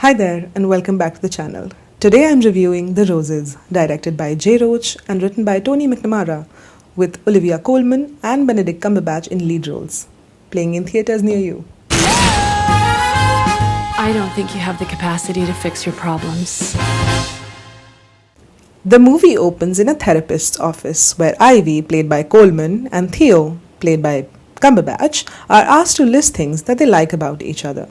Hi there and welcome back to the channel. Today I'm reviewing The Roses, directed by Jay Roach and written by Tony McNamara, with Olivia Colman and Benedict Cumberbatch in lead roles, playing in theatres near you. I don't think you have the capacity to fix your problems. The movie opens in a therapist's office where Ivy, played by Colman, and Theo, played by Cumberbatch, are asked to list things that they like about each other.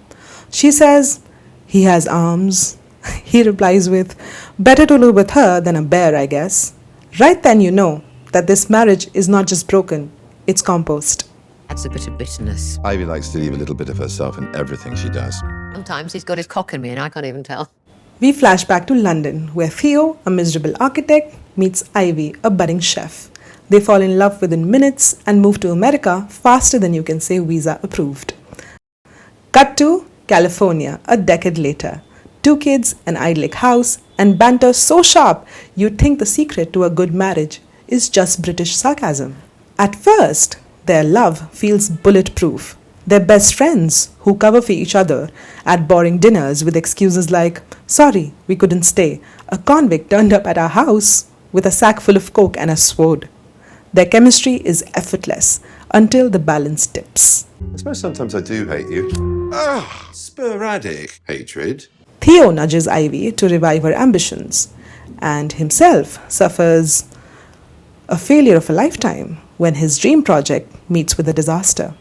She says, "He has arms." He replies with, "Better to live with her than a bear, I guess." Right then you know that this marriage is not just broken, it's compost. That's a bit of bitterness. Ivy likes to leave a little bit of herself in everything she does. Sometimes he's got his cock in me and I can't even tell. We flash back to London, where Theo, a miserable architect, meets Ivy, a budding chef. They fall in love within minutes and move to America faster than you can say visa approved. Cut to California a decade later. 2 kids, an idyllic house, and banter so sharp you'd think the secret to a good marriage is just British sarcasm. At first, their love feels bulletproof. They're best friends who cover for each other at boring dinners with excuses like, "Sorry, we couldn't stay. A convict turned up at our house with a sack full of coke and a sword." Their chemistry is effortless until the balance tips. I suppose sometimes I do hate you. Sporadic hatred. Theo nudges Ivy to revive her ambitions, and himself suffers a failure of a lifetime when his dream project meets with a disaster.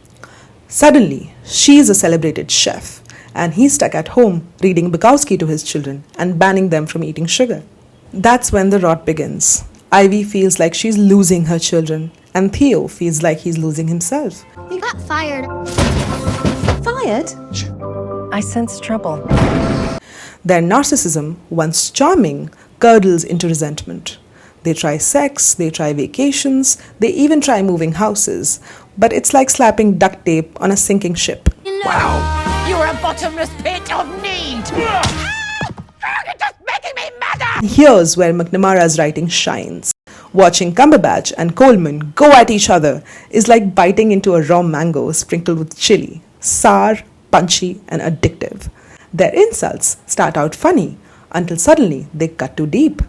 Suddenly, she is a celebrated chef, and he's stuck at home reading Bukowski to his children and banning them from eating sugar. That's when the rot begins. Ivy feels like she's losing her children, and Theo feels like he's losing himself. You got fired. Fired? I sense trouble. Their narcissism, once charming, curdles into resentment. They try sex, they try vacations, they even try moving houses, but it's like slapping duct tape on a sinking ship. Wow! You're a bottomless pit of need! You're just making me madder! Here's where McNamara's writing shines. Watching Cumberbatch and Colman go at each other is like biting into a raw mango sprinkled with chili, sour, punchy, and addictive. Their insults start out funny until suddenly they cut too deep.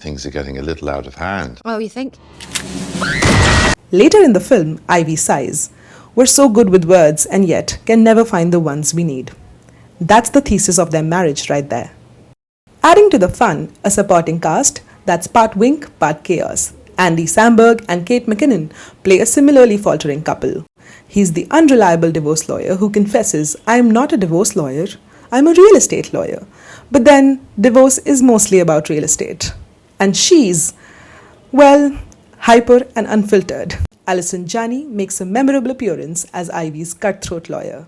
Things are getting a little out of hand. Oh, you think? Later in the film, Ivy sighs, "We're so good with words and yet can never find the ones we need." That's the thesis of their marriage right there. Adding to the fun, a supporting cast that's part wink, part chaos. Andy Samberg and Kate McKinnon play a similarly faltering couple. He's the unreliable divorce lawyer who confesses, "I'm not a divorce lawyer, I'm a real estate lawyer." But then, divorce is mostly about real estate. And she's, well, hyper and unfiltered. Alison Janney makes a memorable appearance as Ivy's cutthroat lawyer.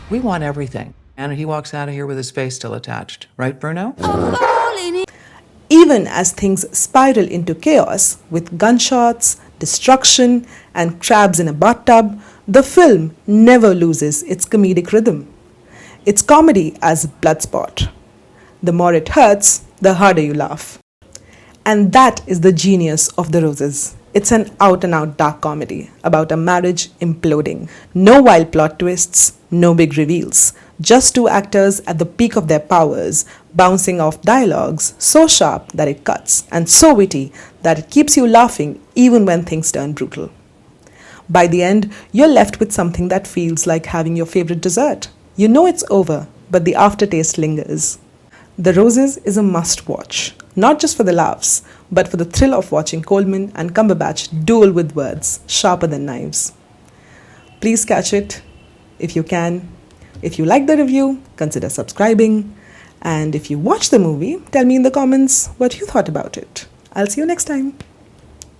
We want everything. And he walks out of here with his face still attached. Right, Bruno? Even as things spiral into chaos with gunshots, destruction, and crabs in a bathtub, the film never loses its comedic rhythm. It's comedy as Bloodsport. The more it hurts, the harder you laugh. And that is the genius of The Roses. It's an out-and-out dark comedy about a marriage imploding. No wild plot twists, no big reveals. Just 2 actors at the peak of their powers, bouncing off dialogues so sharp that it cuts, and so witty that it keeps you laughing even when things turn brutal. By the end, you're left with something that feels like having your favorite dessert. You know it's over, but the aftertaste lingers. The Roses is a must-watch, not just for the laughs, but for the thrill of watching Colman and Cumberbatch duel with words sharper than knives. Please catch it if you can. If you like the review, consider subscribing. And if you watch the movie, tell me in the comments what you thought about it. I'll see you next time.